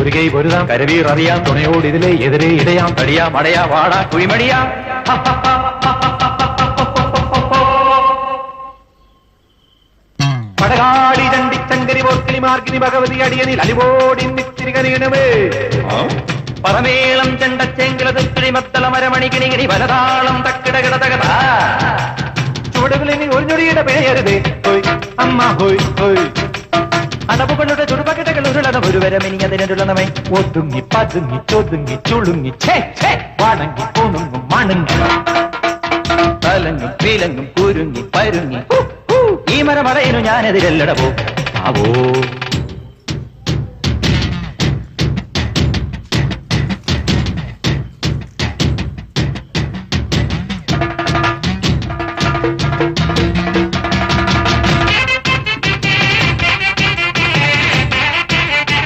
മുരുകൈ പൊരുതാം കരവീർ അറിയാം തുണയോട് ഇതിലെ എതിരെ ഇടയാം തടിയാ മടയാ വാടാ കുഴിമടിയാ പടകാടി ചണ്ടിച്ചങ്കരി പോർക്കിനി മാർക്കിനി ഭഗവതി അടിയനിൽ അലിവോടി നിത്തിരികനേ പറമേളം ചെണ്ടച്ചെങ്കിലതുക്കിടി മത്തള മരമണികിണികിണി വലതാളം തക്കിടകിട തകത ചുവടുകളിനി ഒരു ഞൊടിയുടെ പിഴയരുതേ ഹോയ് അമ്മ ഹോയ് ഹോയ് അടവുകളുടെ ചുടുപകിടകൾ ഉരുളണം ഒരു വരമിനിയതിനുള്ളണമേ ഒതുങ്ങി പതുങ്ങി ചൊതുങ്ങി ചുളുങ്ങി വണങ്ങി പൂണുങ്ങും മണങ്ങി തലങ്ങും പീലങ്ങും കുരുങ്ങി പരുങ്ങി ഈ മരമറയിനു ഞാനെതിരല്ലടവോ ആവോ